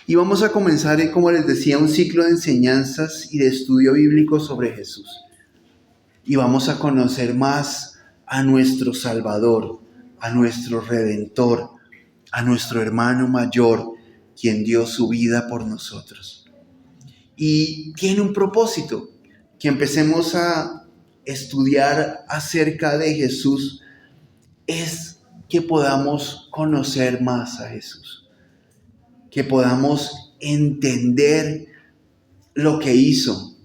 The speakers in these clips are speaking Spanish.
Y vamos a comenzar, como les decía, un ciclo de enseñanzas y de estudio bíblico sobre Jesús. Y vamos a conocer más a nuestro Salvador, a nuestro Redentor, a nuestro hermano mayor, quien dio su vida por nosotros. Y tiene un propósito, que empecemos a estudiar acerca de Jesús, es que podamos conocer más a Jesús, que podamos entender lo que hizo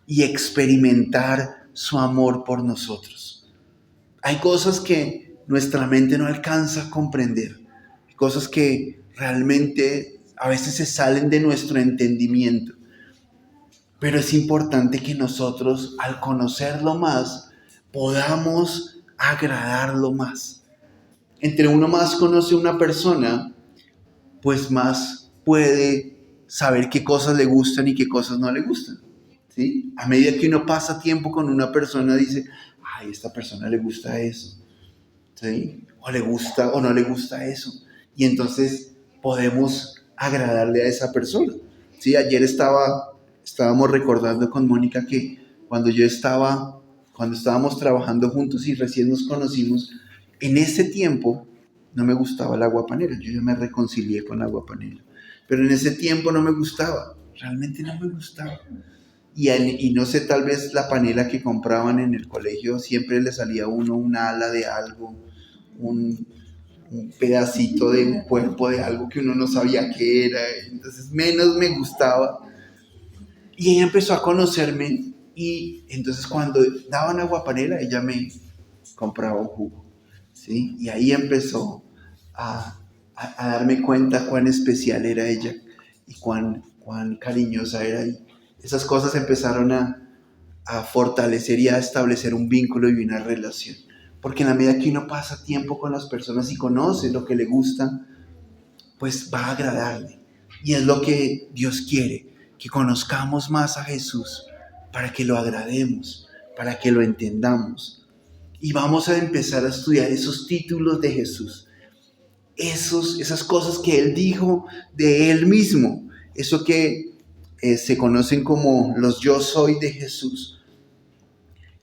y experimentar su amor por nosotros. Hay cosas que nuestra mente no alcanza a comprender, hay cosas que realmente a veces se salen de nuestro entendimiento, pero es importante que nosotros, al conocerlo más, podamos agradarlo más. Entre uno más conoce a una persona, pues más puede saber qué cosas le gustan y qué cosas no le gustan, ¿sí? A medida que uno pasa tiempo con una persona, dice, ay, a esta persona le gusta eso, ¿sí? O le gusta o no le gusta eso. Y entonces podemos agradarle a esa persona, ¿sí? Ayer estábamos recordando con Mónica que cuando estábamos trabajando juntos y recién nos conocimos, en ese tiempo no me gustaba el agua panela. Yo ya me reconcilié con el agua panela, pero en ese tiempo no me gustaba, realmente no me gustaba. Y no sé, tal vez la panela que compraban en el colegio siempre le salía a uno una ala de algo, un pedacito de un cuerpo de algo que uno no sabía qué era, entonces menos me gustaba. Y ella empezó a conocerme y entonces cuando daban agua panela ella me compraba un jugo, ¿sí? Y ahí empezó a darme cuenta cuán especial era ella y cuán cariñosa era. Y esas cosas empezaron a fortalecer y a establecer un vínculo y una relación. Porque en la medida que uno pasa tiempo con las personas y conoce lo que le gusta, pues va a agradarle. Y es lo que Dios quiere, que conozcamos más a Jesús para que lo agrademos, para que lo entendamos. Y vamos a empezar a estudiar esos títulos de Jesús, esas cosas que Él dijo de Él mismo, eso que se conocen como los yo soy de Jesús.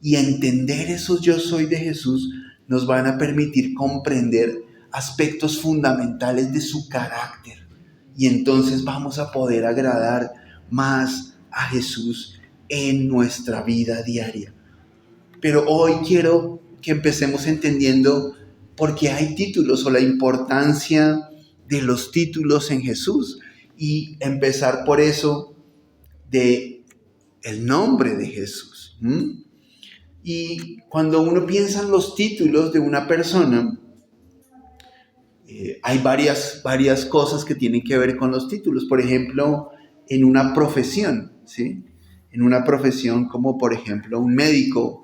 Y entender esos yo soy de Jesús nos van a permitir comprender aspectos fundamentales de su carácter. Y entonces vamos a poder agradar más a Jesús en nuestra vida diaria. Pero hoy quiero que empecemos entendiendo por qué hay títulos o la importancia de los títulos en Jesús. Y empezar por eso de el nombre de Jesús. Y cuando uno piensa en los títulos de una persona, hay varias cosas que tienen que ver con los títulos. Por ejemplo, en una profesión, ¿sí? En una profesión como por ejemplo un médico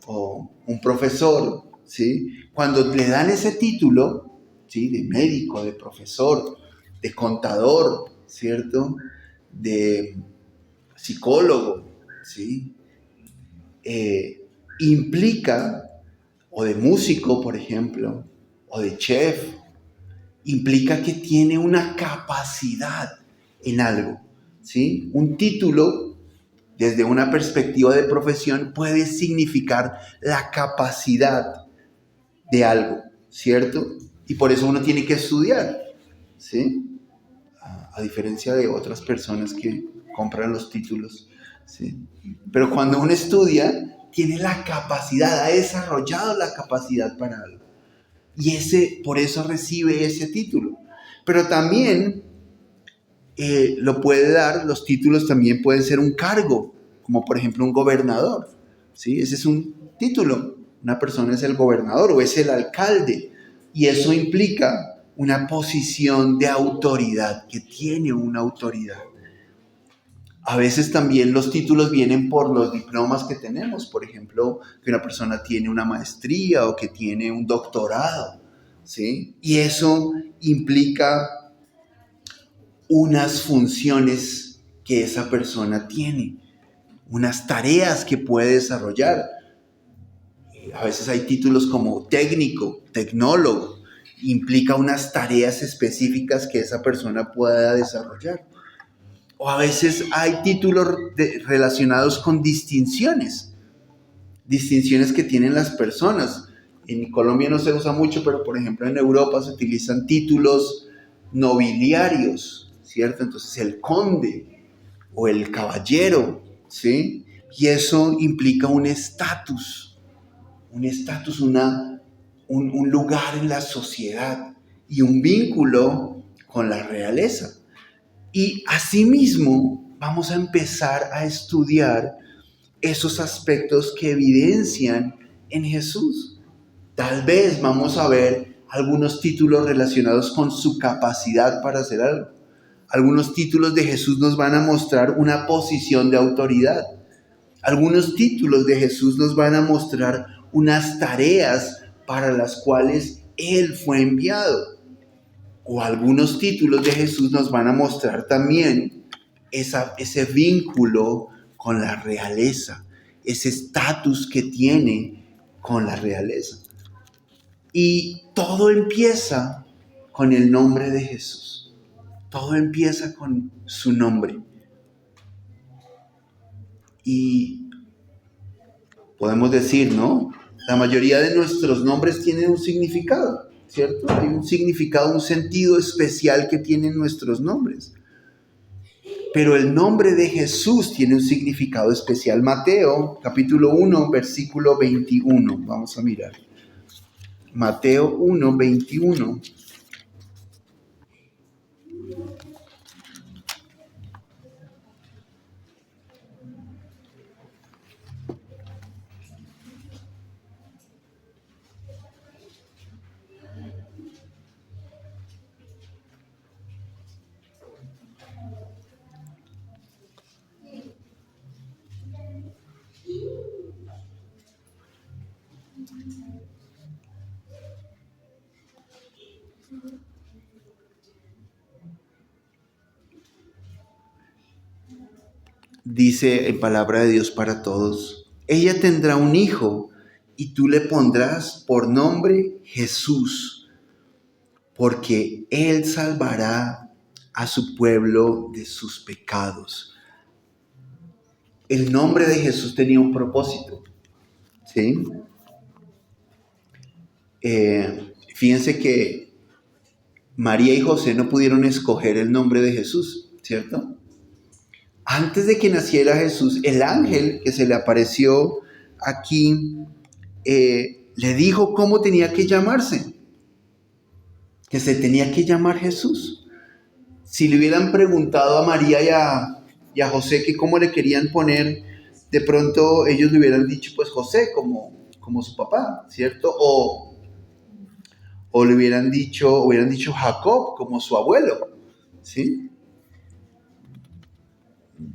o un profesor, ¿sí? Cuando le dan ese título, ¿sí? De médico, de profesor, de contador, ¿cierto? De psicólogo, ¿sí? Implica, o de músico, por ejemplo, o de chef, implica que tiene una capacidad en algo, ¿sí? Un título, desde una perspectiva de profesión, puede significar la capacidad de algo, ¿cierto? Y por eso uno tiene que estudiar, ¿sí? A diferencia de otras personas que compran los títulos, ¿sí? Pero cuando uno estudia, tiene la capacidad, ha desarrollado la capacidad para algo. Y por eso recibe ese título. Pero también lo puede dar, los títulos también pueden ser un cargo, como por ejemplo un gobernador, ¿sí? Ese es un título. Una persona es el gobernador o es el alcalde. Y eso implica una posición de autoridad, que tiene una autoridad. A veces también los títulos vienen por los diplomas que tenemos. Por ejemplo, que una persona tiene una maestría o que tiene un doctorado, ¿sí? Y eso implica unas funciones que esa persona tiene, unas tareas que puede desarrollar. A veces hay títulos como técnico, tecnólogo, implica unas tareas específicas que esa persona pueda desarrollar. O a veces hay títulos relacionados con distinciones que tienen las personas. En Colombia no se usa mucho, pero por ejemplo en Europa se utilizan títulos nobiliarios, ¿cierto? Entonces el conde o el caballero, ¿sí? Y eso implica un estatus, un lugar en la sociedad y un vínculo con la realeza. Y asimismo vamos a empezar a estudiar esos aspectos que evidencian en Jesús. Tal vez vamos a ver algunos títulos relacionados con su capacidad para hacer algo. Algunos títulos de Jesús nos van a mostrar una posición de autoridad. Algunos títulos de Jesús nos van a mostrar unas tareas para las cuales Él fue enviado. O algunos títulos de Jesús nos van a mostrar también ese vínculo con la realeza, ese estatus que tiene con la realeza. Y todo empieza con el nombre de Jesús. Todo empieza con su nombre. Y podemos decir, ¿no? La mayoría de nuestros nombres tienen un significado, ¿cierto? Hay un significado, un sentido especial que tienen nuestros nombres. Pero el nombre de Jesús tiene un significado especial. Mateo, capítulo 1, versículo 21. Vamos a mirar. Mateo 1, 21. Dice en palabra de Dios para todos: ella tendrá un hijo y tú le pondrás por nombre Jesús, porque él salvará a su pueblo de sus pecados. El nombre de Jesús tenía un propósito, ¿sí? Fíjense que María y José no pudieron escoger el nombre de Jesús, ¿cierto? Antes de que naciera Jesús, el ángel que se le apareció aquí le dijo cómo tenía que llamarse, que se tenía que llamar Jesús. Si le hubieran preguntado a María y a José que cómo le querían poner, de pronto ellos le hubieran dicho pues José como su papá, ¿cierto? O le hubieran dicho Jacob como su abuelo, ¿sí?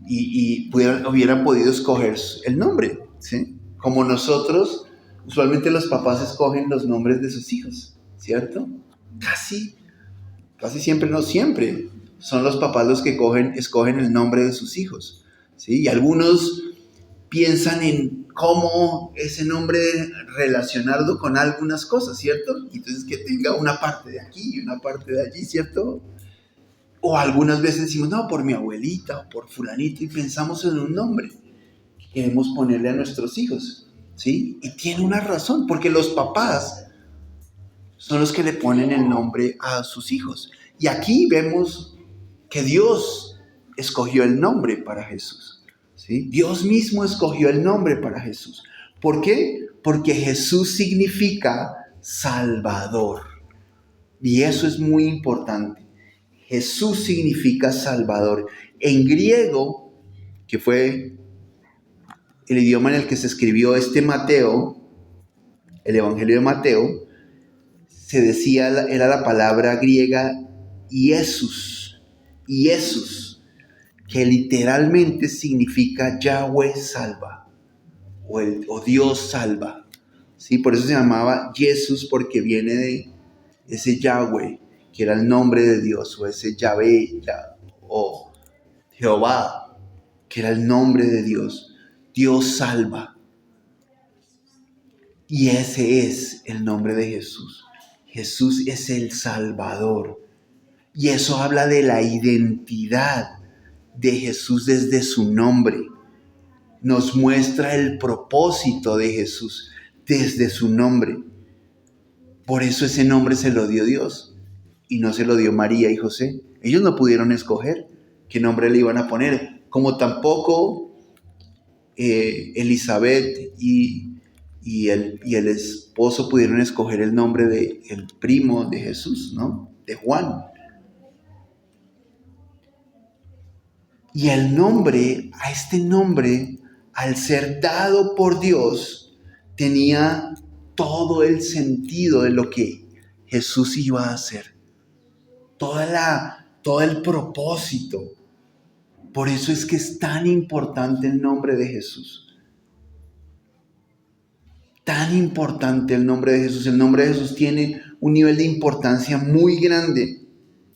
Y hubieran podido escoger el nombre, ¿sí? Como nosotros, usualmente los papás escogen los nombres de sus hijos, ¿cierto? Casi siempre, no siempre, son los papás los que escogen el nombre de sus hijos, ¿sí? Y algunos piensan en cómo ese nombre relacionarlo con algunas cosas, ¿cierto? Entonces que tenga una parte de aquí y una parte de allí, ¿cierto? O algunas veces decimos, no, por mi abuelita o por fulanito, y pensamos en un nombre que queremos ponerle a nuestros hijos, ¿sí? Y tiene una razón, porque los papás son los que le ponen el nombre a sus hijos. Y aquí vemos que Dios escogió el nombre para Jesús, ¿sí? Dios mismo escogió el nombre para Jesús. ¿Por qué? Porque Jesús significa Salvador. Y eso es muy importante. Jesús significa Salvador. En griego, que fue el idioma en el que se escribió Mateo, el Evangelio de Mateo, se decía, era la palabra griega Jesús, que literalmente significa Yahweh salva, o Dios salva, ¿sí? Por eso se llamaba Jesús, porque viene de ese Yahweh, que era el nombre de Dios, o ese Yahvé, o Jehová, que era el nombre de Dios. Dios salva. Y ese es el nombre de Jesús. Jesús es el Salvador. Y eso habla de la identidad de Jesús desde su nombre. Nos muestra el propósito de Jesús desde su nombre. Por eso ese nombre se lo dio Dios y no se lo dio María y José. Ellos no pudieron escoger qué nombre le iban a poner, como tampoco Elizabeth y el esposo pudieron escoger el nombre del primo de Jesús, ¿no? De Juan. Y el nombre, a este nombre, al ser dado por Dios, tenía todo el sentido de lo que Jesús iba a hacer. Todo el propósito. Por eso es que es tan importante el nombre de Jesús. Tan importante el nombre de Jesús. El nombre de Jesús tiene un nivel de importancia muy grande.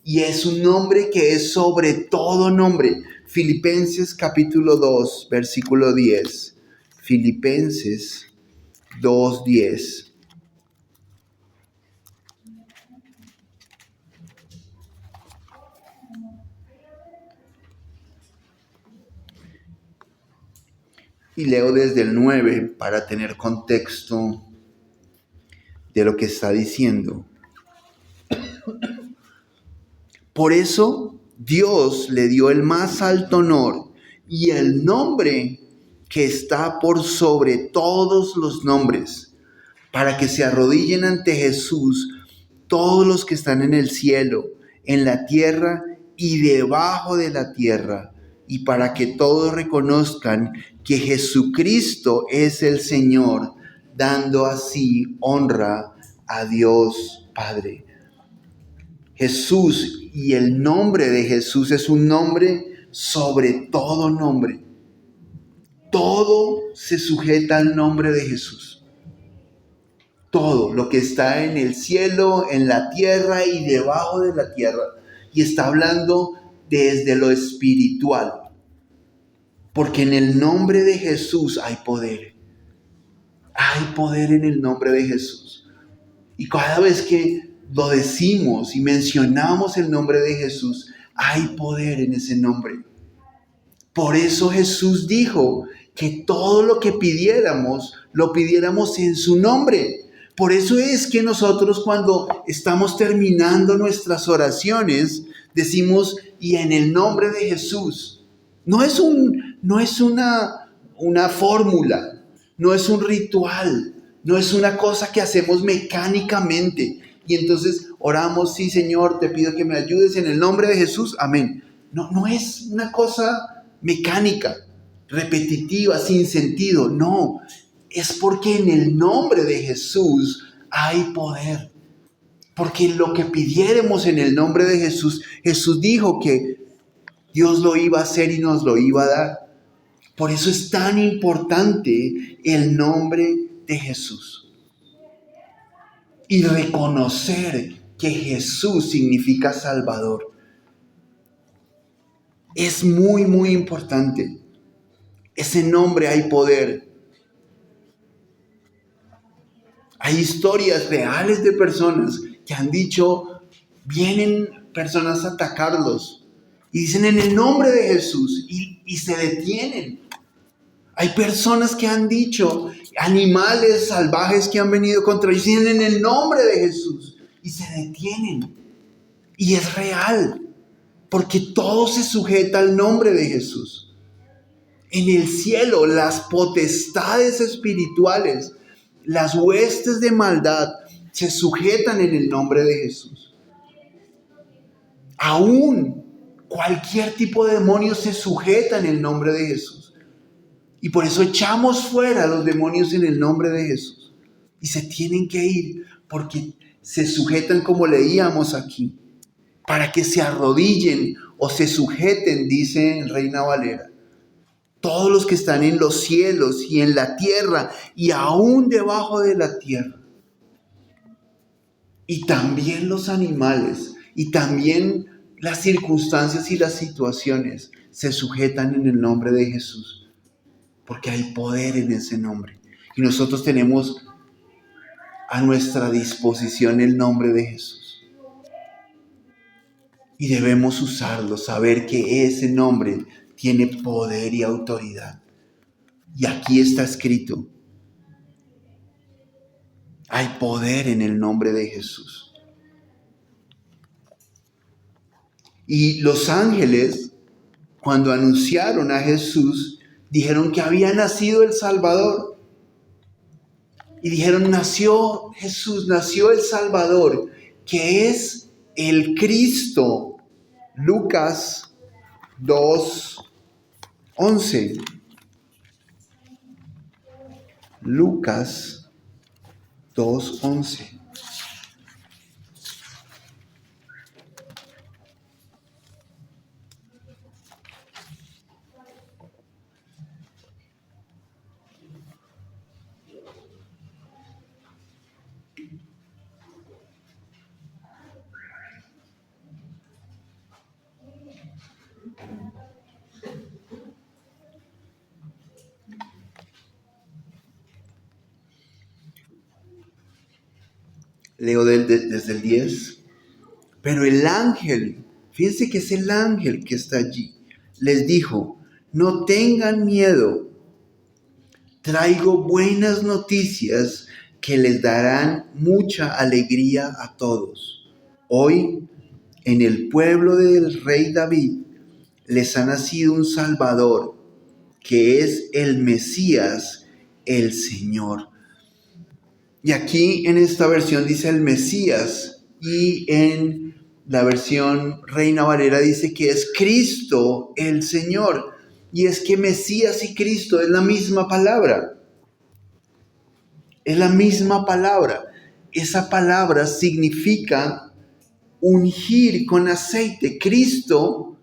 Y es un nombre que es sobre todo nombre. Filipenses capítulo 2, versículo 10. Filipenses 2:10. Y leo desde el 9 para tener contexto de lo que está diciendo. Por eso Dios le dio el más alto honor y el nombre que está por sobre todos los nombres, para que se arrodillen ante Jesús todos los que están en el cielo, en la tierra y debajo de la tierra, y para que todos reconozcan que Jesucristo es el Señor, dando así honra a Dios Padre. Jesús y el nombre de Jesús es un nombre sobre todo nombre. Todo se sujeta al nombre de Jesús. Todo lo que está en el cielo, en la tierra y debajo de la tierra. Y está hablando desde lo espiritual. Porque en el nombre de Jesús hay poder. Hay poder en el nombre de Jesús. Y cada vez que lo decimos y mencionamos el nombre de Jesús, hay poder en ese nombre. Por eso Jesús dijo que todo lo que pidiéramos, lo pidiéramos en su nombre. Por eso es que nosotros cuando estamos terminando nuestras oraciones, decimos, y en el nombre de Jesús. No es una fórmula, no es un ritual, no es una cosa que hacemos mecánicamente. Y entonces oramos, sí Señor, te pido que me ayudes en el nombre de Jesús, amén. No es una cosa mecánica, repetitiva, sin sentido, no. Es porque en el nombre de Jesús hay poder. Porque lo que pidiéramos en el nombre de Jesús, Jesús dijo que Dios lo iba a hacer y nos lo iba a dar. Por eso es tan importante el nombre de Jesús. Y reconocer que Jesús significa Salvador. Es muy, muy importante. Ese nombre hay poder. Hay historias reales de personas que han dicho, vienen personas a atacarlos y dicen en el nombre de Jesús y se detienen. Hay personas que han dicho, animales salvajes que han venido contra ellos, dicen en el nombre de Jesús y se detienen. Y es real, porque todo se sujeta al nombre de Jesús. En el cielo, las potestades espirituales, las huestes de maldad se sujetan en el nombre de Jesús. Aún cualquier tipo de demonio se sujeta en el nombre de Jesús. Y por eso echamos fuera a los demonios en el nombre de Jesús. Y se tienen que ir porque se sujetan como leíamos aquí. Para que se arrodillen o se sujeten, dice Reina Valera. Todos los que están en los cielos y en la tierra y aún debajo de la tierra. Y también los animales y también las circunstancias y las situaciones se sujetan en el nombre de Jesús. Porque hay poder en ese nombre. Y nosotros tenemos a nuestra disposición el nombre de Jesús. Y debemos usarlo, saber que ese nombre tiene poder y autoridad. Y aquí está escrito, hay poder en el nombre de Jesús. Y los ángeles, cuando anunciaron a Jesús, dijeron que había nacido el Salvador. Y dijeron, nació Jesús, nació el Salvador, que es el Cristo. Lucas 2:11. Lucas 2:11. Leo desde el 10. Pero el ángel, fíjense que es el ángel que está allí, les dijo, no tengan miedo, traigo buenas noticias que les darán mucha alegría a todos. Hoy, en el pueblo del rey David, les ha nacido un Salvador, que es el Mesías, el Señor. Y aquí en esta versión dice el Mesías, y en la versión Reina Valera dice que es Cristo el Señor. Y es que Mesías y Cristo es la misma palabra. Es la misma palabra. Esa palabra significa ungir con aceite. Cristo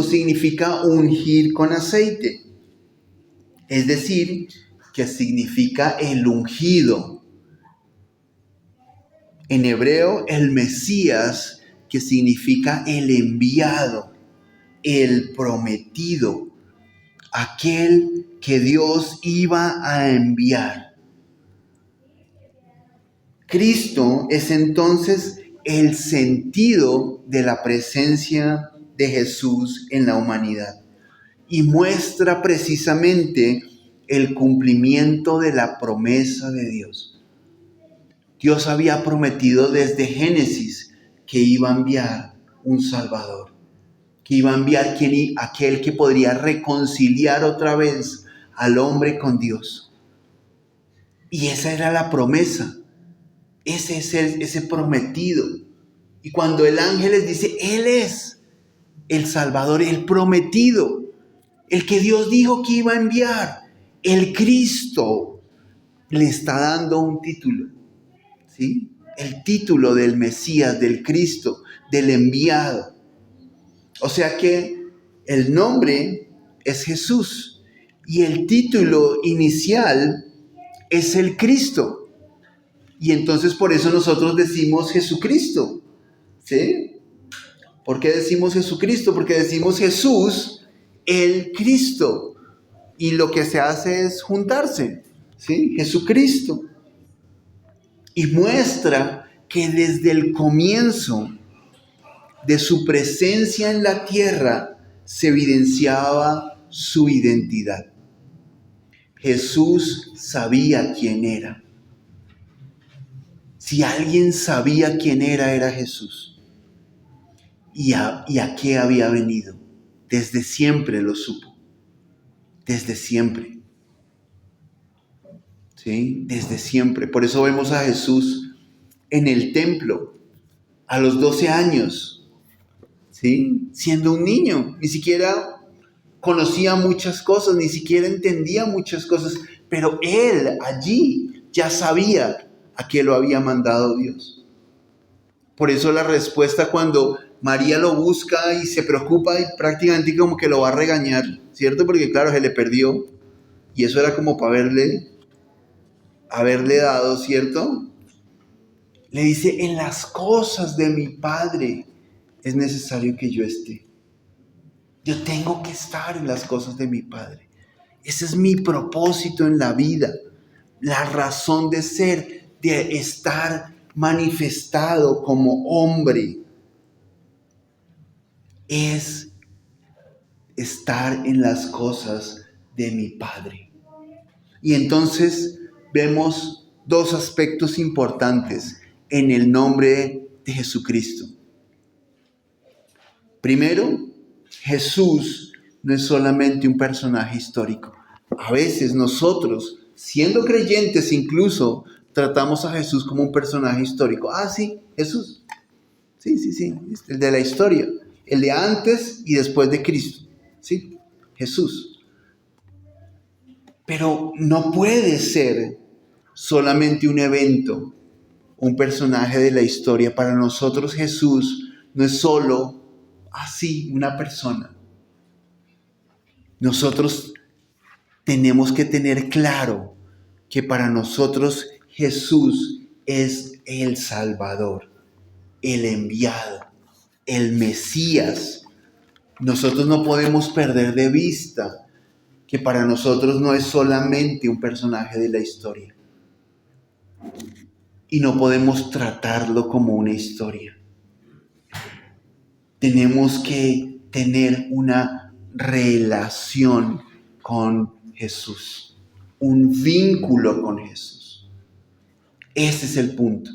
significa ungir con aceite. Es decir, que significa el ungido. En hebreo, el Mesías, que significa el enviado, el prometido, aquel que Dios iba a enviar. Cristo es entonces el sentido de la presencia de Jesús en la humanidad y muestra precisamente el cumplimiento de la promesa de Dios. Dios había prometido desde Génesis que iba a enviar un Salvador, que iba a enviar aquel que podría reconciliar otra vez al hombre con Dios. Y esa era la promesa, ese es ese prometido. Y cuando el ángel les dice, Él es el Salvador, el prometido, el que Dios dijo que iba a enviar, el Cristo, le está dando un título. ¿Sí? El título del Mesías, del Cristo, del enviado. O sea que el nombre es Jesús y el título inicial es el Cristo. Y entonces por eso nosotros decimos Jesucristo. ¿Sí? ¿Por qué decimos Jesucristo? Porque decimos Jesús, el Cristo. Y lo que se hace es juntarse. ¿Sí? Jesucristo. Y muestra que desde el comienzo de su presencia en la tierra se evidenciaba su identidad. Jesús sabía quién era. Si alguien sabía quién era Jesús. ¿Y a qué había venido? Desde siempre lo supo. Desde siempre. ¿Sí? Desde siempre. Por eso vemos a Jesús en el templo a los 12 años, ¿sí? Siendo un niño, ni siquiera conocía muchas cosas, ni siquiera entendía muchas cosas, pero él allí ya sabía a qué lo había mandado Dios. Por eso la respuesta cuando María lo busca y se preocupa y prácticamente como que lo va a regañar, ¿cierto? Porque claro, se le perdió y eso era como para haberle dado, ¿cierto? Le dice, en las cosas de mi Padre es necesario que yo esté. Yo tengo que estar en las cosas de mi Padre. Ese es mi propósito en la vida. la razón de ser, de estar manifestado como hombre, es estar en las cosas de mi Padre. Y entonces vemos dos aspectos importantes en el nombre de Jesucristo. Primero, Jesús no es solamente un personaje histórico. A veces nosotros, siendo creyentes incluso, tratamos a Jesús como un personaje histórico. Ah, sí, Jesús. Sí, el de la historia. El de antes y después de Cristo. Sí, Jesús. Pero no puede ser solamente un evento, un personaje de la historia. Para nosotros Jesús no es solo así una persona. Nosotros tenemos que tener claro que para nosotros Jesús es el Salvador, el enviado, el Mesías. Nosotros no podemos perder de vista que para nosotros no es solamente un personaje de la historia. Y no podemos tratarlo como una historia. Tenemos que tener una relación con Jesús, un vínculo con Jesús. Ese es el punto.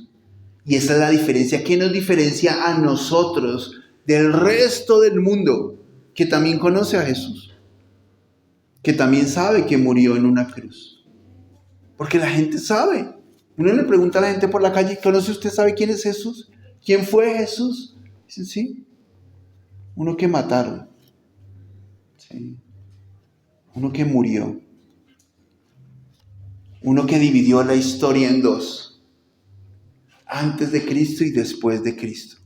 Y esa es la diferencia. ¿Qué nos diferencia a nosotros del resto del mundo que también conoce a Jesús? Que también sabe que murió en una cruz. Porque la gente sabe. Uno le pregunta a la gente por la calle, ¿conoce usted, sabe quién es Jesús? ¿Quién fue Jesús? Dicen, sí. Uno que mataron. Sí. Uno que murió. Uno que dividió la historia en dos. Antes de Cristo y después de Cristo.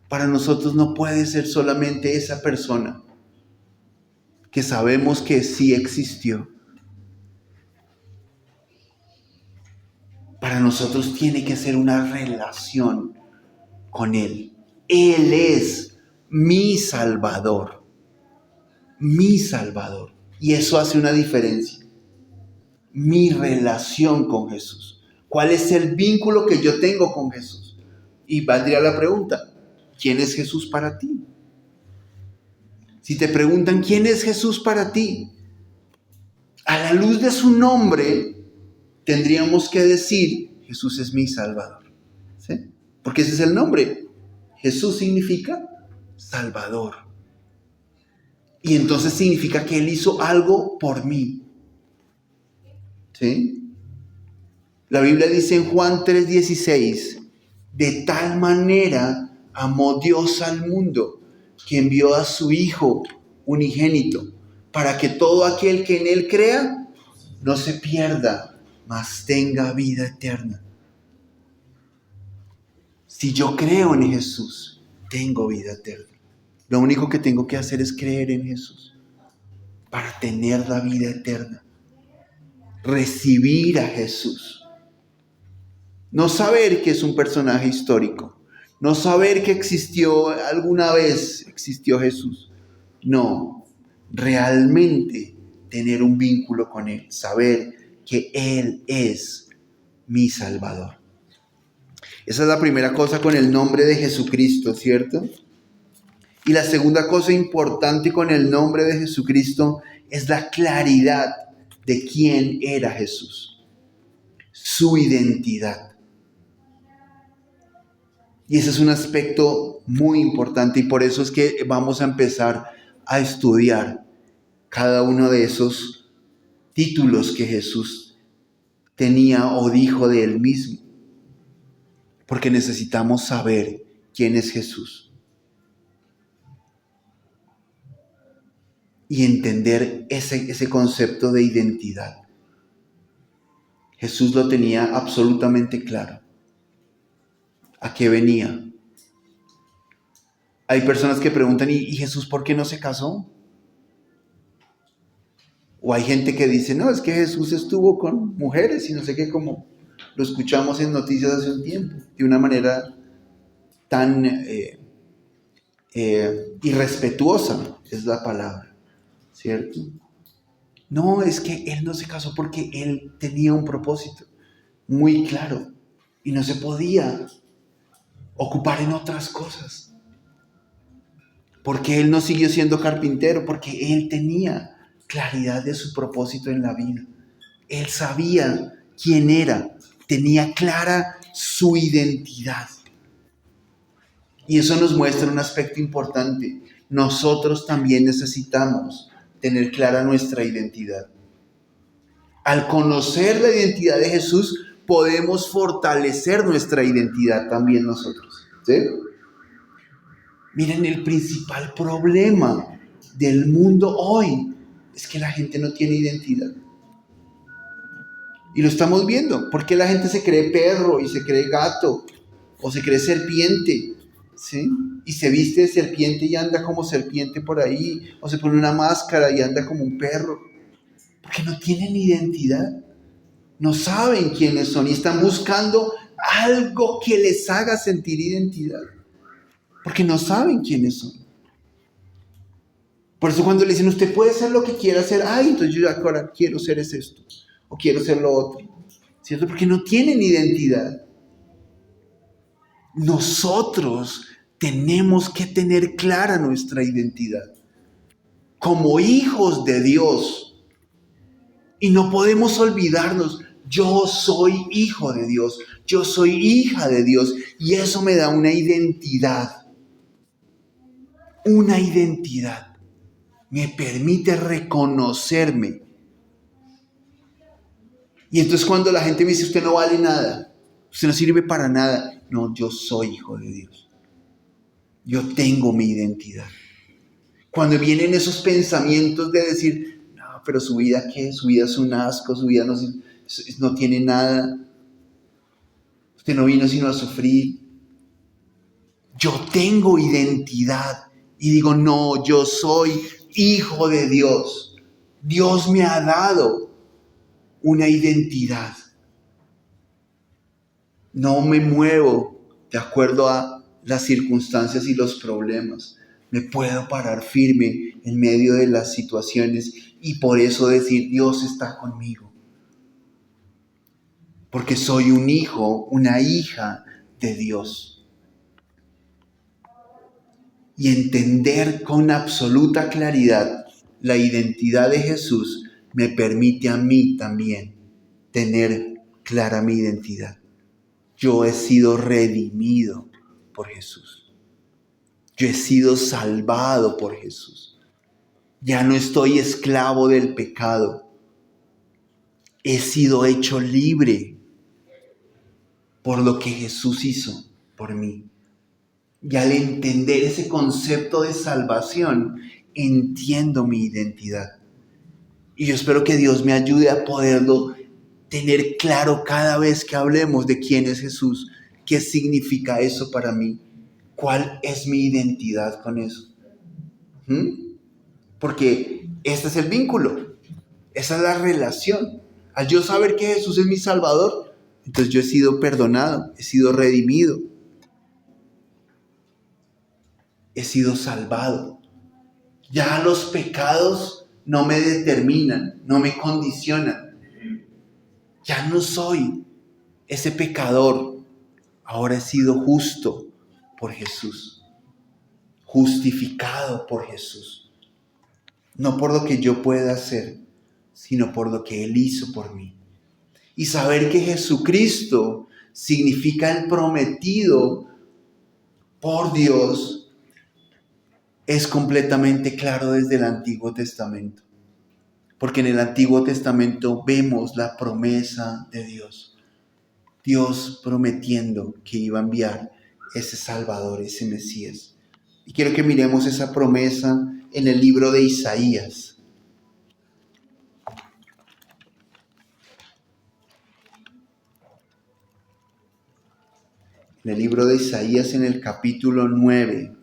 Para nosotros no puede ser solamente esa persona que sabemos que sí existió. Para nosotros tiene que ser una relación con Él. Él es mi Salvador. Mi Salvador. Y eso hace una diferencia. Mi relación con Jesús. ¿Cuál es el vínculo que yo tengo con Jesús? Y valdría la pregunta, ¿quién es Jesús para ti? Si te preguntan, ¿quién es Jesús para ti? A la luz de su nombre, tendríamos que decir, Jesús es mi Salvador. ¿Sí? Porque ese es el nombre. Jesús significa Salvador. Y entonces significa que Él hizo algo por mí. ¿Sí? La Biblia dice en Juan 3:16, de tal manera amó Dios al mundo que envió a su Hijo unigénito para que todo aquel que en Él crea no se pierda, mas tenga vida eterna. Si yo creo en Jesús, tengo vida eterna. Lo único que tengo que hacer es creer en Jesús para tener la vida eterna. Recibir a Jesús. No saber que es un personaje histórico. No saber que alguna vez existió Jesús. No, realmente tener un vínculo con Él. Saber que Él es mi Salvador. Esa es la primera cosa con el nombre de Jesucristo, ¿cierto? Y la segunda cosa importante con el nombre de Jesucristo es la claridad de quién era Jesús. Su identidad. Y ese es un aspecto muy importante y por eso es que vamos a empezar a estudiar cada uno de esos títulos que Jesús tenía o dijo de Él mismo. Porque necesitamos saber quién es Jesús. Y entender ese concepto de identidad. Jesús lo tenía absolutamente claro. ¿A qué venía? Hay personas que preguntan, ¿y Jesús por qué no se casó? O hay gente que dice, no, es que Jesús estuvo con mujeres y no sé qué, como lo escuchamos en noticias hace un tiempo, de una manera tan irrespetuosa, es la palabra, ¿cierto? No, es que él no se casó porque él tenía un propósito muy claro y no se podía ocupar en otras cosas. Porque él no siguió siendo carpintero, porque él tenía claridad de su propósito en la vida. Él sabía quién era, tenía clara su identidad. Y eso nos muestra un aspecto importante. Nosotros también necesitamos tener clara nuestra identidad. Al conocer la identidad de Jesús, podemos fortalecer nuestra identidad también nosotros. ¿Sí? Miren, el principal problema del mundo hoy es que la gente no tiene identidad. Y lo estamos viendo. ¿Por qué la gente se cree perro y se cree gato? O se cree serpiente, ¿sí? Y se viste de serpiente y anda como serpiente por ahí. O se pone una máscara y anda como un perro. Porque no tienen identidad. No saben quiénes son y están buscando algo que les haga sentir identidad. Porque no saben quiénes son. Por eso cuando le dicen, usted puede ser lo que quiera hacer, ay, entonces yo ahora quiero ser esto, o quiero ser lo otro, ¿cierto? Porque no tienen identidad. Nosotros tenemos que tener clara nuestra identidad como hijos de Dios. Y no podemos olvidarnos, yo soy hijo de Dios, yo soy hija de Dios, y eso me da una identidad. Una identidad. Me permite reconocerme. Y entonces cuando la gente me dice, usted no vale nada, usted no sirve para nada. No, yo soy hijo de Dios. Yo tengo mi identidad. Cuando vienen esos pensamientos de decir, no, pero su vida ¿qué? Su vida es un asco, su vida no tiene nada. Usted no vino sino a sufrir. Yo tengo identidad. Y digo, no, yo soy hijo de Dios. Dios me ha dado una identidad. No me muevo de acuerdo a las circunstancias y los problemas. Me puedo parar firme en medio de las situaciones y por eso decir, Dios está conmigo. Porque soy un hijo, una hija de Dios. Y entender con absoluta claridad la identidad de Jesús me permite a mí también tener clara mi identidad. Yo he sido redimido por Jesús. Yo he sido salvado por Jesús. Ya no estoy esclavo del pecado. He sido hecho libre por lo que Jesús hizo por mí. Y al entender ese concepto de salvación, entiendo mi identidad. Y yo espero que Dios me ayude a poderlo tener claro cada vez que hablemos de quién es Jesús, qué significa eso para mí, cuál es mi identidad con eso. Porque este es el vínculo, esa es la relación. Al yo saber que Jesús es mi Salvador, entonces yo he sido perdonado, he sido redimido, he sido salvado. Ya los pecados no me determinan, no me condicionan. Ya no soy ese pecador. Ahora he sido justo por Jesús, justificado por Jesús. No por lo que yo pueda hacer, sino por lo que Él hizo por mí. Y saber que Jesucristo significa el prometido por Dios es completamente claro desde el Antiguo Testamento. Porque en el Antiguo Testamento vemos la promesa de Dios. Dios prometiendo que iba a enviar ese Salvador, ese Mesías. Y quiero que miremos esa promesa en el libro de Isaías. En el libro de Isaías, en el capítulo 9.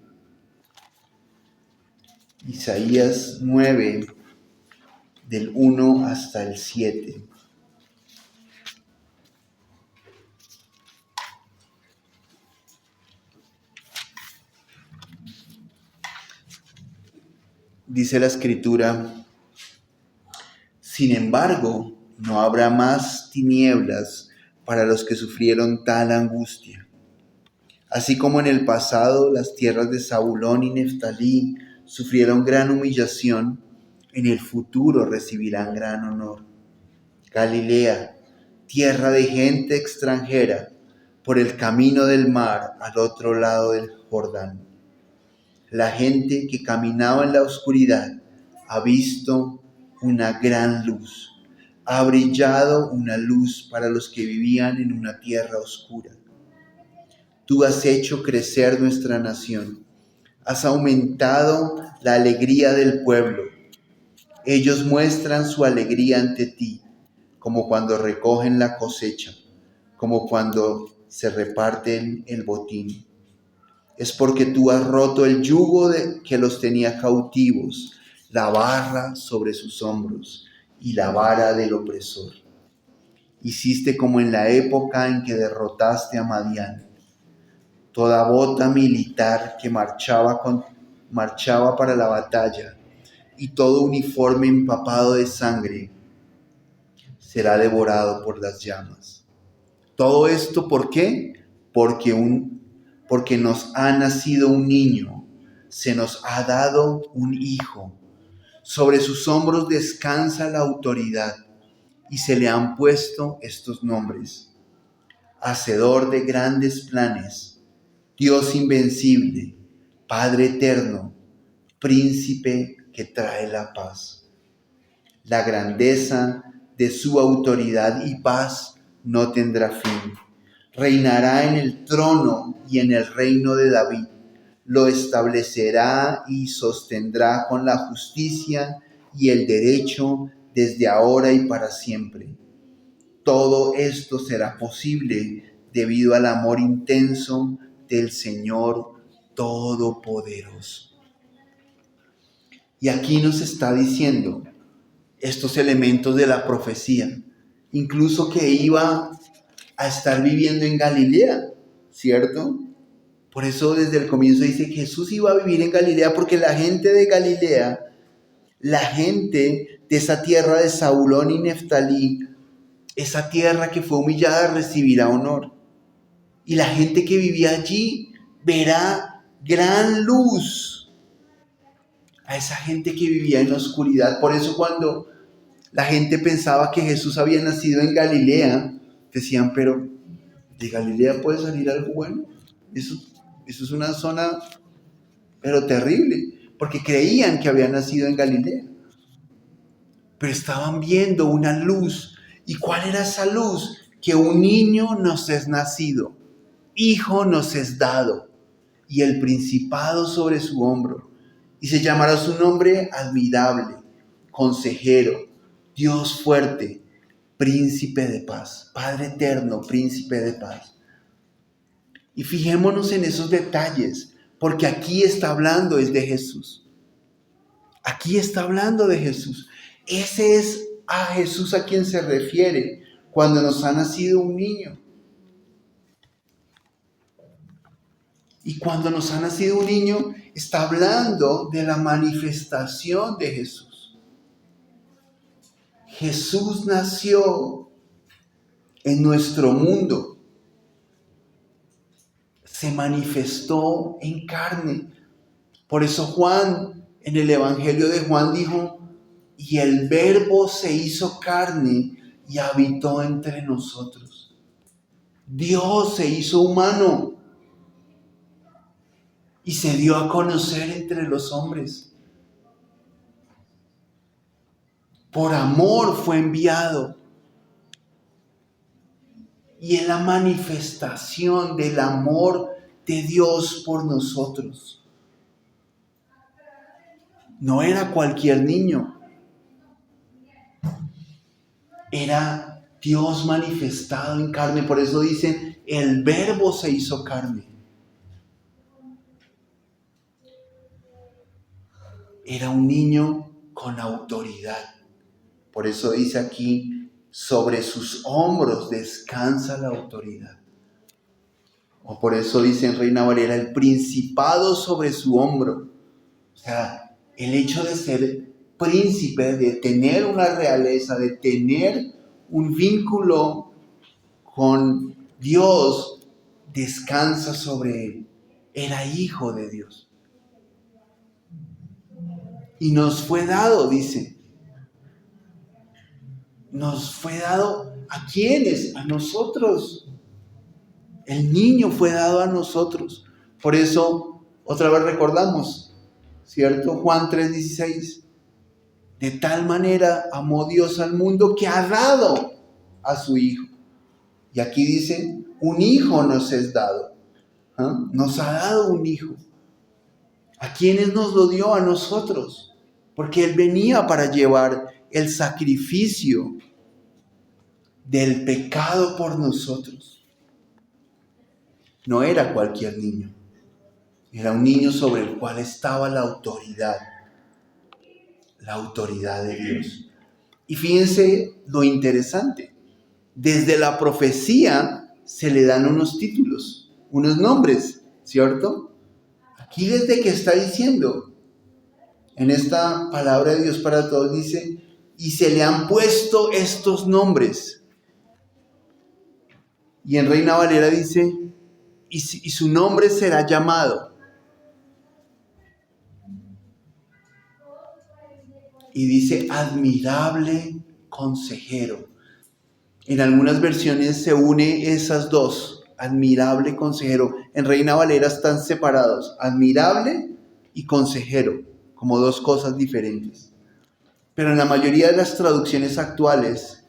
Isaías 9, del 1 hasta el 7. Dice la Escritura, Sin embargo, no habrá más tinieblas para los que sufrieron tal angustia. Así como en el pasado las tierras de Zabulón y Neftalí sufrieron gran humillación, en el futuro recibirán gran honor. Galilea, tierra de gente extranjera, por el camino del mar al otro lado del Jordán. La gente que caminaba en la oscuridad ha visto una gran luz. Ha brillado una luz para los que vivían en una tierra oscura. Tú has hecho crecer nuestra nación. Has aumentado la alegría del pueblo. Ellos muestran su alegría ante ti, como cuando recogen la cosecha, como cuando se reparten el botín. Es porque tú has roto el yugo que los tenía cautivos, la barra sobre sus hombros y la vara del opresor. Hiciste como en la época en que derrotaste a Madián. Toda bota militar que marchaba para la batalla y todo uniforme empapado de sangre será devorado por las llamas. Todo esto, ¿por qué? Porque nos ha nacido un niño, se nos ha dado un hijo. Sobre sus hombros descansa la autoridad y se le han puesto estos nombres: Hacedor de grandes planes, Dios invencible, Padre eterno, Príncipe que trae la paz. La grandeza de su autoridad y paz no tendrá fin. Reinará en el trono y en el reino de David. Lo establecerá y sostendrá con la justicia y el derecho desde ahora y para siempre. Todo esto será posible debido al amor intenso del Señor Todopoderoso. Y aquí nos está diciendo estos elementos de la profecía, incluso que iba a estar viviendo en Galilea, ¿cierto? Por eso desde el comienzo dice que Jesús iba a vivir en Galilea, porque la gente de Galilea, la gente de esa tierra de Zabulón y Neftalí, esa tierra que fue humillada, recibirá honor. Y la gente que vivía allí verá gran luz a esa gente que vivía en la oscuridad. Por eso cuando la gente pensaba que Jesús había nacido en Galilea, decían, pero ¿de Galilea puede salir algo bueno? Eso es una zona, pero terrible, porque creían que había nacido en Galilea. Pero estaban viendo una luz. ¿Y cuál era esa luz? Que un niño nos es nacido, hijo nos es dado, y el principado sobre su hombro. Y se llamará su nombre admirable, consejero, Dios fuerte, príncipe de paz, Padre eterno, príncipe de paz. Y fijémonos en esos detalles, porque aquí está hablando es de Jesús. Aquí está hablando de Jesús. Ese es a Jesús a quien se refiere cuando nos ha nacido un niño. Y cuando nos ha nacido un niño, está hablando de la manifestación de Jesús. Jesús nació en nuestro mundo. Se manifestó en carne. Por eso Juan, en el Evangelio de Juan, dijo, y el Verbo se hizo carne y habitó entre nosotros. Dios se hizo humano y se dio a conocer entre los hombres. Por amor fue enviado. Y es la manifestación del amor de Dios por nosotros. No era cualquier niño. Era Dios manifestado en carne. Por eso dicen, el Verbo se hizo carne. Era un niño con autoridad. Por eso dice aquí, sobre sus hombros descansa la autoridad. O por eso dice en Reina Valera, el principado sobre su hombro. O sea, el hecho de ser príncipe, de tener una realeza, de tener un vínculo con Dios, descansa sobre él. Era hijo de Dios. Y nos fue dado, dice. Nos fue dado ¿a quiénes? A nosotros. El niño fue dado a nosotros. Por eso, otra vez recordamos, ¿cierto? Juan 3:16. De tal manera amó Dios al mundo que ha dado a su Hijo. Y aquí dice, un hijo nos es dado. ¿Ah? Nos ha dado un hijo. ¿A quiénes nos lo dio? A nosotros. Porque Él venía para llevar el sacrificio del pecado por nosotros. No era cualquier niño. Era un niño sobre el cual estaba la autoridad de Dios. Y fíjense lo interesante. Desde la profecía se le dan unos títulos, unos nombres, ¿cierto? Aquí desde que está diciendo, en esta palabra de Dios para todos dice, y se le han puesto estos nombres. Y en Reina Valera dice, y su nombre será llamado. Y dice, admirable consejero. En algunas versiones se une esas dos, admirable consejero. En Reina Valera están separados, admirable y consejero, como dos cosas diferentes. Pero en la mayoría de las traducciones actuales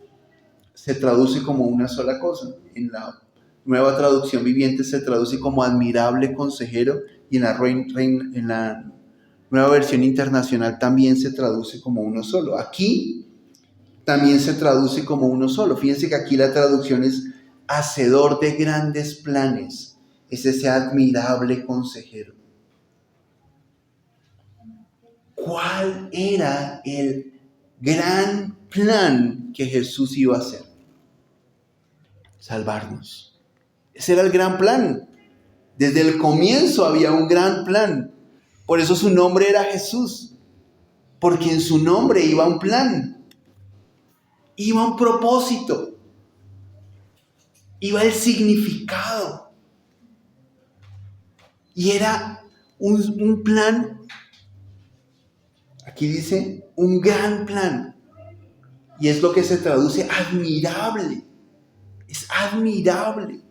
se traduce como una sola cosa. En la Nueva Traducción Viviente se traduce como admirable consejero y en la Nueva Versión Internacional también se traduce como uno solo. Aquí también se traduce como uno solo. Fíjense que aquí la traducción es hacedor de grandes planes. Es ese admirable consejero. ¿Cuál era el gran plan que Jesús iba a hacer? Salvarnos. Ese era el gran plan. Desde el comienzo había un gran plan. Por eso su nombre era Jesús. Porque en su nombre iba un plan. Iba un propósito. Iba el significado. Y era un plan. Aquí dice un gran plan. Y es lo que se traduce admirable. Es admirable.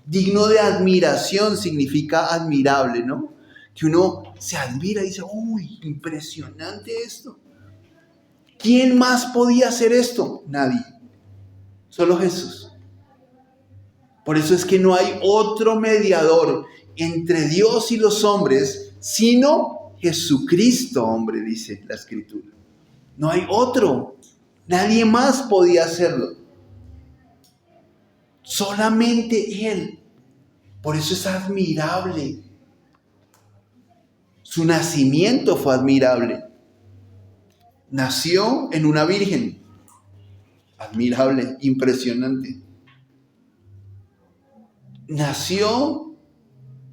Digno de admiración significa admirable, ¿no? Que uno se admira y dice, uy, impresionante esto. ¿Quién más podía hacer esto? Nadie. Solo Jesús. Por eso es que no hay otro mediador entre Dios y los hombres, sino Jesucristo, hombre, dice la Escritura. No hay otro. Nadie más podía hacerlo. Solamente Él. Por eso es admirable. Su nacimiento fue admirable. Nació en una virgen. Admirable, impresionante. Nació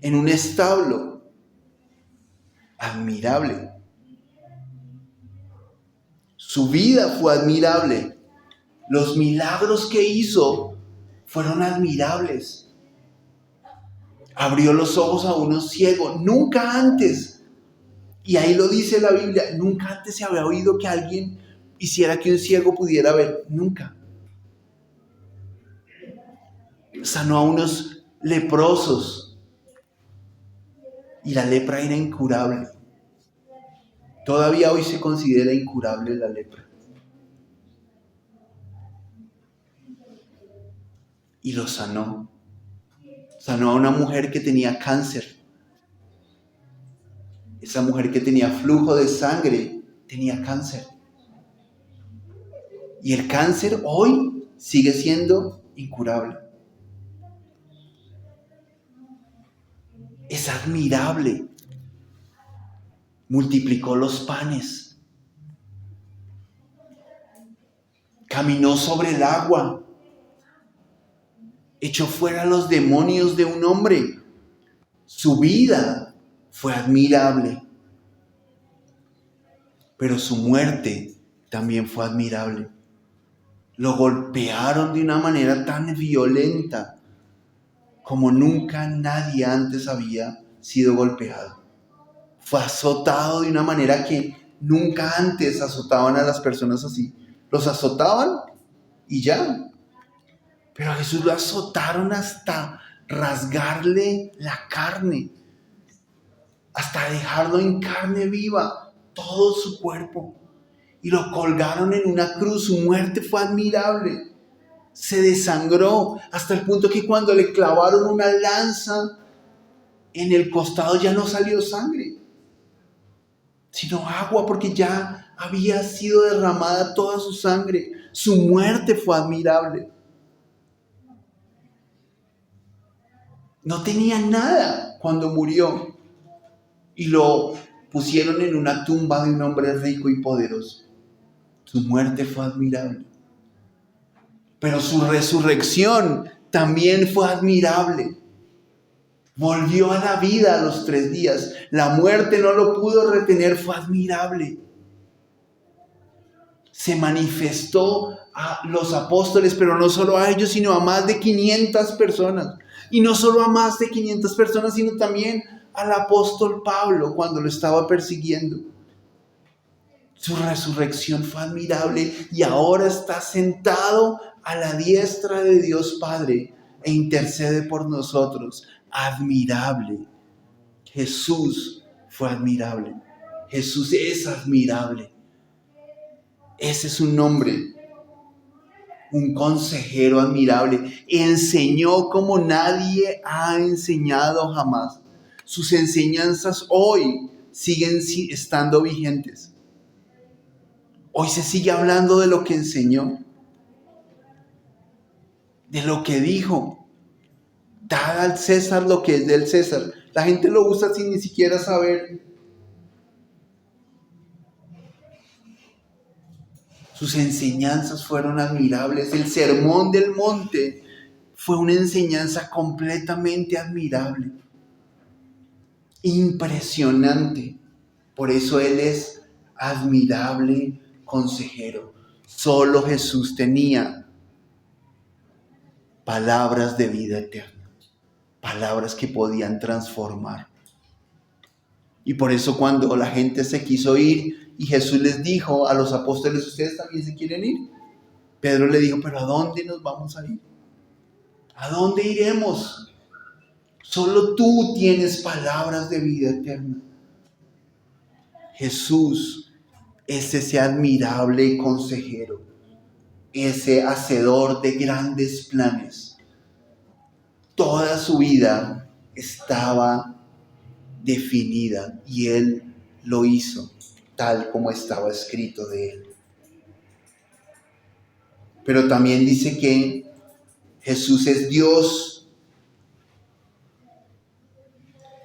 en un establo. Admirable. Su vida fue admirable. Los milagros que hizo fueron admirables. Abrió los ojos a unos ciegos. Nunca antes, y ahí lo dice la Biblia, nunca antes se había oído que alguien hiciera que un ciego pudiera ver. Nunca. Sanó a unos leprosos. Y la lepra era incurable. Todavía hoy se considera incurable la lepra. Y lo sanó. Sanó a una mujer que tenía cáncer. Esa mujer que tenía flujo de sangre tenía cáncer. Y el cáncer hoy sigue siendo incurable. Es admirable. Multiplicó los panes. Caminó sobre el agua. Echó fuera los demonios de un hombre. Su vida fue admirable. pero su muerte también fue admirable. Lo golpearon de una manera tan violenta como nunca nadie antes había sido golpeado. Fue azotado de una manera que nunca antes azotaban a las personas así. Los azotaban y ya. Pero a Jesús lo azotaron hasta rasgarle la carne, hasta dejarlo en carne viva, todo su cuerpo. Y lo colgaron en una cruz. Su muerte fue admirable. Se desangró hasta el punto que cuando le clavaron una lanza en el costado ya no salió sangre, sino agua, porque ya había sido derramada toda su sangre. Su muerte fue admirable. No tenía nada cuando murió y lo pusieron en una tumba de un hombre rico y poderoso. Su muerte fue admirable. Pero su resurrección también fue admirable. Volvió a la vida a los 3 días. La muerte no lo pudo retener, fue admirable. Se manifestó a los apóstoles, pero no solo a ellos, sino a más de 500 personas. Y no solo a más de 500 personas, sino también al apóstol Pablo cuando lo estaba persiguiendo. Su resurrección fue admirable y ahora está sentado a la diestra de Dios Padre e intercede por nosotros. Admirable. Jesús fue admirable. Jesús es admirable. Ese es su nombre. Un consejero admirable. Enseñó como nadie ha enseñado jamás. Sus enseñanzas hoy siguen estando vigentes. Hoy se sigue hablando de lo que enseñó, de lo que dijo. Dad al César lo que es del César. La gente lo usa sin ni siquiera saber. Sus enseñanzas fueron admirables. El Sermón del Monte fue una enseñanza completamente admirable. Impresionante. Por eso Él es admirable consejero. Solo Jesús tenía palabras de vida eterna. Palabras que podían transformar. Y por eso cuando la gente se quiso ir y Jesús les dijo a los apóstoles, ¿ustedes también se quieren ir? Pedro le dijo, ¿pero a dónde nos vamos a ir? ¿A dónde iremos? Solo tú tienes palabras de vida eterna. Jesús es ese admirable consejero, ese hacedor de grandes planes. Toda su vida estaba definida y Él lo hizo tal como estaba escrito de Él. Pero también dice que Jesús es Dios,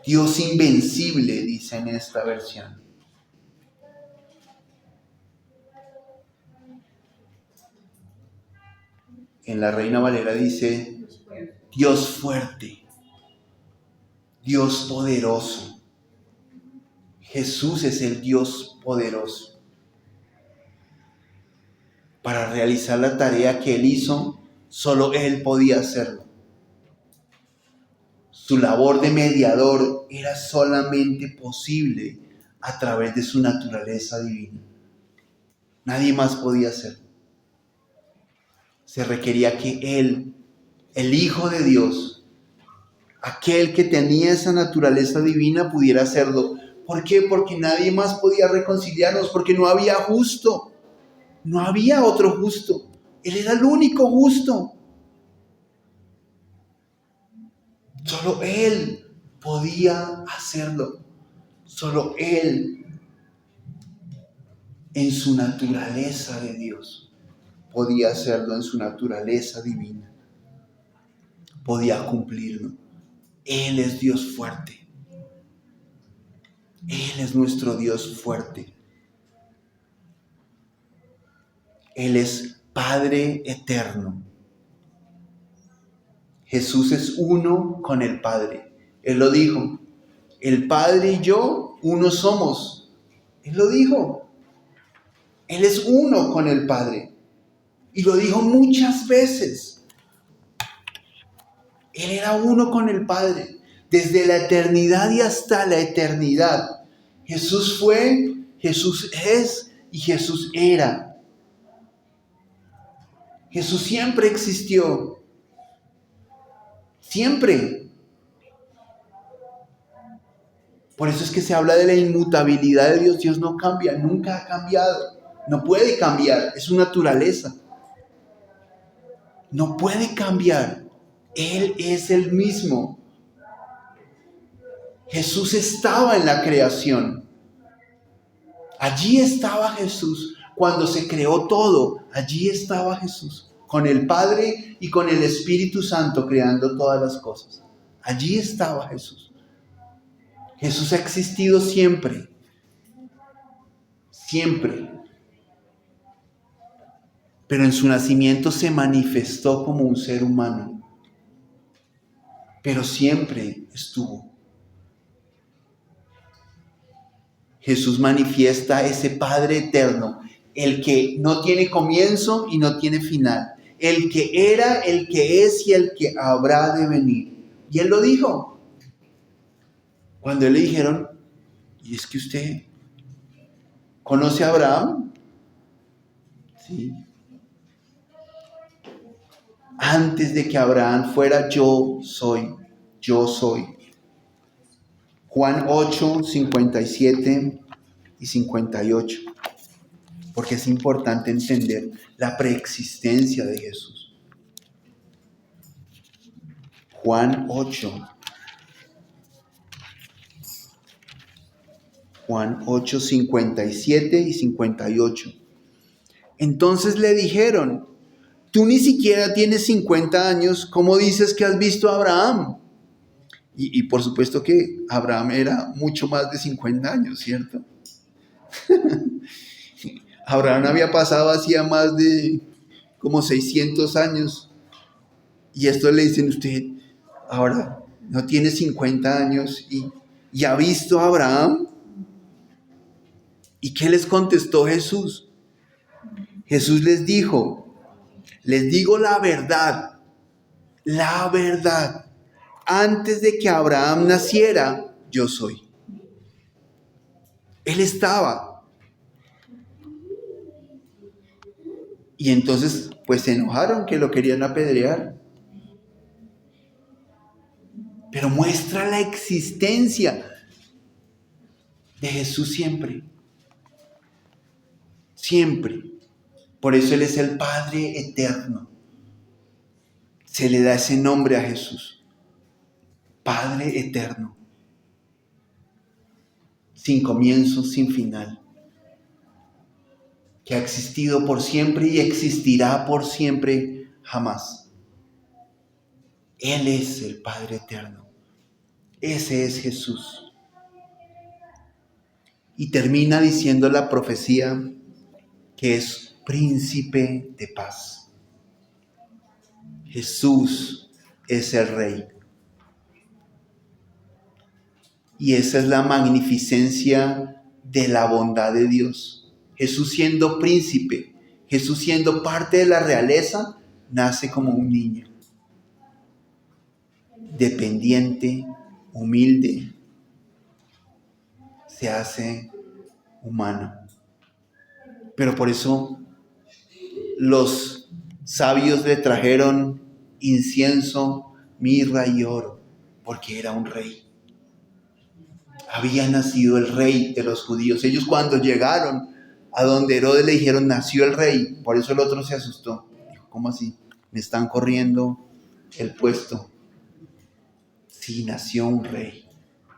Dios invencible, dice en esta versión. En la Reina Valera dice Dios fuerte, Dios poderoso. Jesús es el Dios poderoso. Para realizar la tarea que Él hizo, solo Él podía hacerlo. Su labor de mediador era solamente posible a través de su naturaleza divina. Nadie más podía hacerlo. Se requería que Él, el Hijo de Dios, aquel que tenía esa naturaleza divina, pudiera hacerlo. ¿Por qué? Porque nadie más podía reconciliarnos, porque no había justo. No había otro justo. Él era el único justo. Solo Él podía hacerlo. Solo Él, en su naturaleza de Dios, podía hacerlo en su naturaleza divina. Podía cumplirlo. Él es Dios fuerte. Él es nuestro Dios fuerte. Él es Padre eterno. Jesús es uno con el Padre. Él lo dijo. El Padre y yo, uno somos. Él lo dijo. Él es uno con el Padre. Y lo dijo muchas veces. Él era uno con el Padre. Desde la eternidad y hasta la eternidad. Jesús fue, Jesús es y Jesús era. Jesús siempre existió. Siempre. Por eso es que se habla de la inmutabilidad de Dios. Dios no cambia, nunca ha cambiado. No puede cambiar, es su naturaleza. No puede cambiar. Él es el mismo. Jesús estaba en la creación. Allí estaba Jesús. Cuando se creó todo, allí estaba Jesús. Con el Padre y con el Espíritu Santo creando todas las cosas. Allí estaba Jesús. Jesús ha existido siempre. Siempre. Pero en su nacimiento se manifestó como un ser humano. Pero siempre estuvo. Jesús manifiesta ese Padre eterno, el que no tiene comienzo y no tiene final, el que era, el que es y el que habrá de venir. Y Él lo dijo. Cuando le dijeron, ¿y es que usted conoce a Abraham? Sí. Antes de que Abraham fuera, yo soy. Yo soy. Juan 8, 57 y 58. Porque es importante entender la preexistencia de Jesús. Juan 8. Juan 8, 57 y 58. Entonces le dijeron, tú ni siquiera tienes 50 años, ¿cómo dices que has visto a Abraham? Y por supuesto que Abraham era mucho más de 50 años, ¿cierto? Abraham había pasado hacía más de como 600 años. Y esto le dicen, usted ahora no tiene 50 años y ha visto a Abraham. ¿Y qué les contestó Jesús? Jesús les dijo, les digo la verdad. Antes de que Abraham naciera, yo soy. Él estaba. Y entonces, pues se enojaron que lo querían apedrear. Pero muestra la existencia de Jesús siempre. Siempre. Por eso Él es el Padre eterno. Se le da ese nombre a Jesús. Padre eterno. Sin comienzo, sin final. Que ha existido por siempre y existirá por siempre jamás. Él es el Padre eterno. Ese es Jesús. Y termina diciendo la profecía que es príncipe de paz. Jesús es el Rey. Y esa es la magnificencia de la bondad de Dios. Jesús siendo príncipe, Jesús siendo parte de la realeza, nace como un niño. Dependiente, humilde, se hace humano. Pero por eso los sabios le trajeron incienso, mirra y oro, porque era un rey. Había nacido el rey de los judíos. Ellos cuando llegaron a donde Herodes le dijeron, nació el rey. Por eso el otro se asustó. Dijo, ¿cómo así? Me están corriendo el puesto. Sí, nació un rey.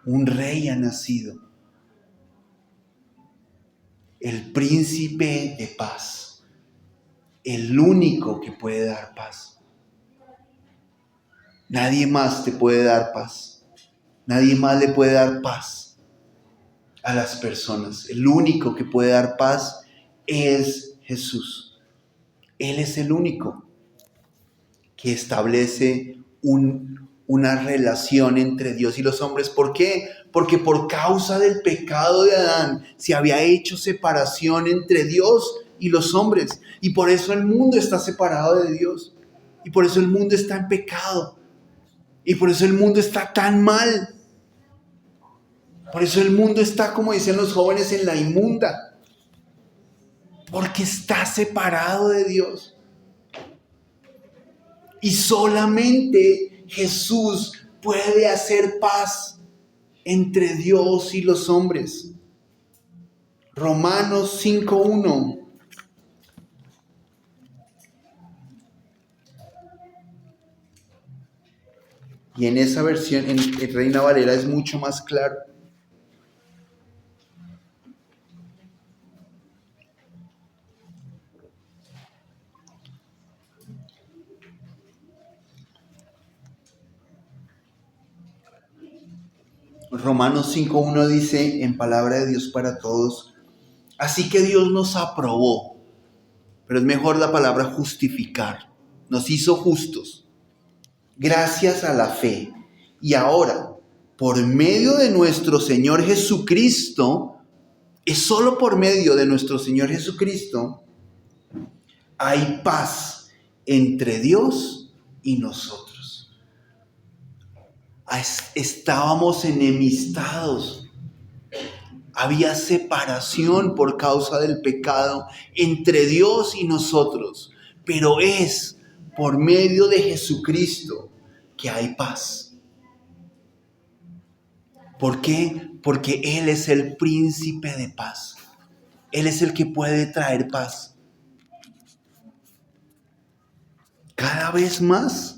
Un rey ha nacido. El príncipe de paz. El único que puede dar paz. Nadie más te puede dar paz. Nadie más le puede dar paz a las personas. El único que puede dar paz es Jesús. Él es el único que establece un una relación entre Dios y los hombres. ¿Por qué? Porque por causa del pecado de Adán se había hecho separación entre Dios y los hombres. Y por eso el mundo está separado de Dios. Y por eso el mundo está en pecado. Y por eso el mundo está tan mal. Por eso el mundo está, como dicen los jóvenes, en la inmunda. Porque está separado de Dios. Y solamente Jesús puede hacer paz entre Dios y los hombres. Romanos 5:1. Y en esa versión, en Reina Valera, es mucho más claro. Romanos 5:1 dice, en palabra de Dios para todos, así que Dios nos aprobó, pero es mejor la palabra justificar, nos hizo justos, gracias a la fe. Y ahora, por medio de nuestro Señor Jesucristo, es solo por medio de nuestro Señor Jesucristo, hay paz entre Dios y nosotros. Estábamos enemistados. Había separación por causa del pecado entre Dios y nosotros. Pero es por medio de Jesucristo que hay paz. ¿Por qué? Porque Él es el príncipe de paz. Él es el que puede traer paz. Cada vez más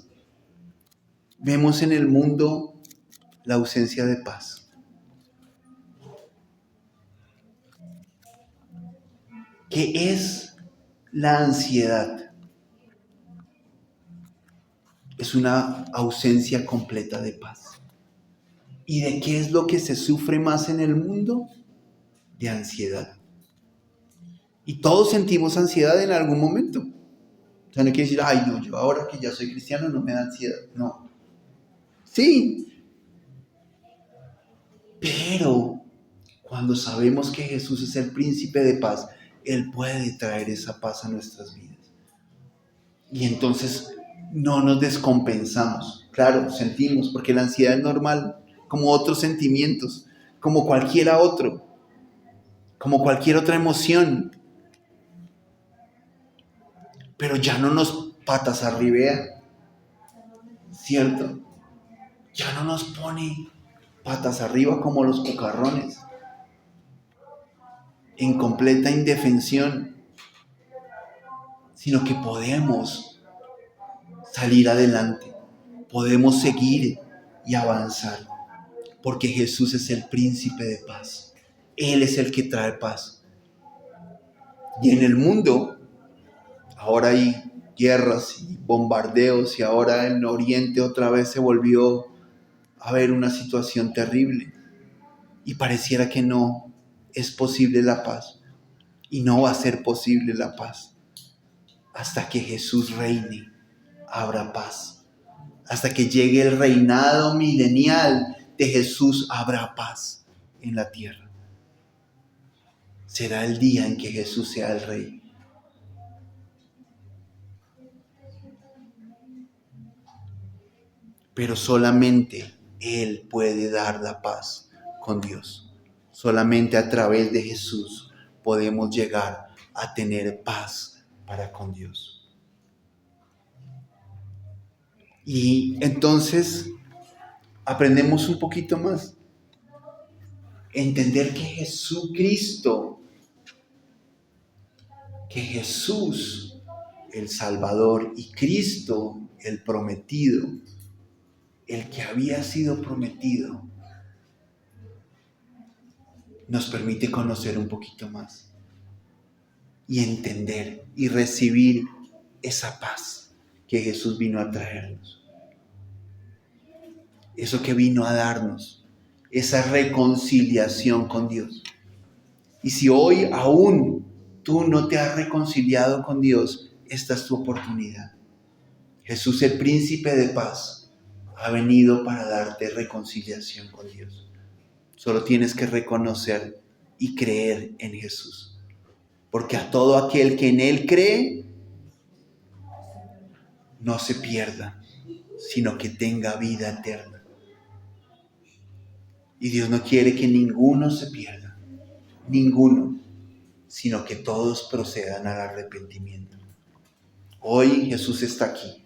vemos en el mundo la ausencia de paz. ¿Qué es la ansiedad? Es una ausencia completa de paz. ¿Y de qué es lo que se sufre más en el mundo? De ansiedad. Y todos sentimos ansiedad en algún momento. O sea, no quiere decir, ay, no, yo ahora que ya soy cristiano no me da ansiedad. No. Sí. Pero cuando sabemos que Jesús es el príncipe de paz, Él puede traer esa paz a nuestras vidas. Y entonces no nos descompensamos. Claro, sentimos, porque la ansiedad es normal, como otros sentimientos, como cualquiera otro, como cualquier otra emoción. Pero ya no nos patas arriba, ¿cierto? Ya no nos pone patas arriba como los cucarrones, en completa indefensión, sino que podemos salir adelante, podemos seguir y avanzar, porque Jesús es el príncipe de paz. Él es el que trae paz. Y en el mundo, ahora hay guerras y bombardeos, y ahora en Oriente otra vez se volvió a ver una situación terrible. Y pareciera que no es posible la paz. Y no va a ser posible la paz. Hasta que Jesús reine, habrá paz. Hasta que llegue el reinado milenial de Jesús, habrá paz en la tierra. Será el día en que Jesús sea el Rey. Pero solamente Él puede dar la paz con Dios. Solamente a través de Jesús podemos llegar a tener paz para con Dios. Y entonces aprendemos un poquito más. Entender que Jesús, el Salvador, y Cristo, el prometido, el que había sido prometido, nos permite conocer un poquito más y entender y recibir esa paz que Jesús vino a traernos. Eso que vino a darnos, esa reconciliación con Dios. Y si hoy aún tú no te has reconciliado con Dios, esta es tu oportunidad. Jesús, el príncipe de paz, ha venido para darte reconciliación con Dios. Solo tienes que reconocer y creer en Jesús. Porque a todo aquel que en Él cree, no se pierda, sino que tenga vida eterna. Y Dios no quiere que ninguno se pierda, ninguno, sino que todos procedan al arrepentimiento. Hoy Jesús está aquí.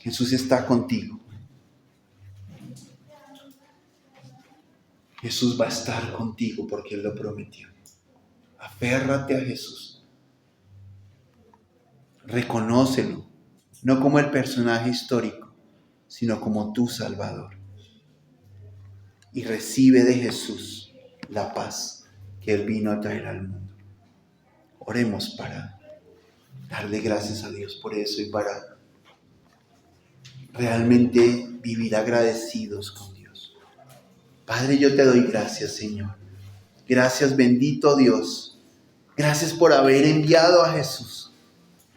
Jesús está contigo. Jesús va a estar contigo porque Él lo prometió. Aférrate a Jesús. Reconócelo, no como el personaje histórico, sino como tu Salvador. Y recibe de Jesús la paz que Él vino a traer al mundo. Oremos para darle gracias a Dios por eso y para realmente vivir agradecidos con Dios. Padre, yo te doy gracias, Señor. Gracias, bendito Dios. Gracias por haber enviado a Jesús.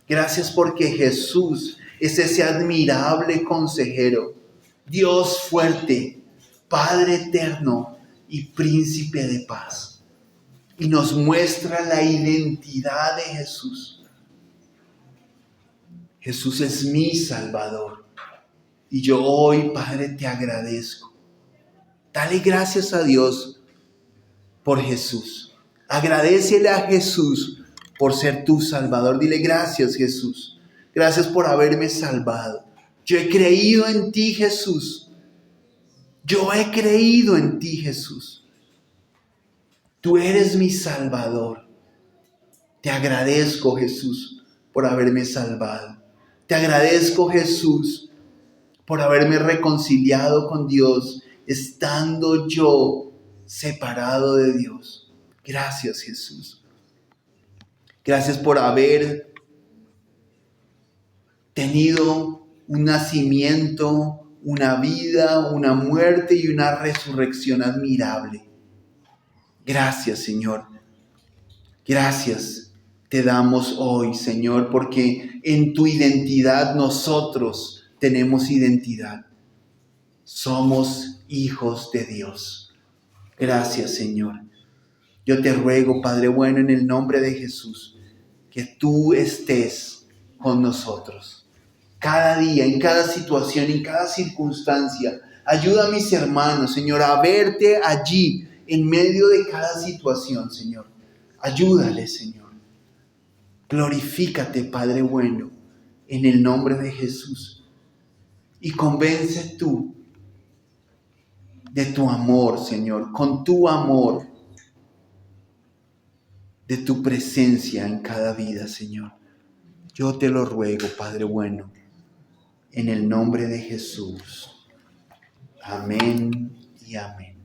Gracias porque Jesús es ese admirable consejero, Dios fuerte, Padre eterno y príncipe de paz. Y nos muestra la identidad de Jesús. Jesús es mi Salvador. Y yo hoy, Padre, te agradezco. Dale gracias a Dios por Jesús. Agradécele a Jesús por ser tu Salvador. Dile gracias, Jesús. Gracias por haberme salvado. Yo he creído en ti, Jesús. Yo he creído en ti, Jesús. Tú eres mi Salvador. Te agradezco, Jesús, por haberme salvado. Te agradezco, Jesús, por haberme reconciliado con Dios, estando yo separado de Dios. Gracias, Jesús. Gracias por haber tenido un nacimiento, una vida, una muerte y una resurrección admirable. Gracias, Señor. Gracias te damos hoy, Señor, porque en tu identidad nosotros tenemos identidad. Somos hijos de Dios. Gracias, Señor. Yo te ruego, Padre bueno, en el nombre de Jesús, que tú estés con nosotros. Cada día, en cada situación, en cada circunstancia. Ayuda a mis hermanos, Señor, a verte allí, en medio de cada situación, Señor. Ayúdales, Señor. Glorifícate, Padre bueno, en el nombre de Jesús. Y convence tú de tu amor, Señor, con tu amor, de tu presencia en cada vida, Señor. Yo te lo ruego, Padre bueno, en el nombre de Jesús. Amén y amén.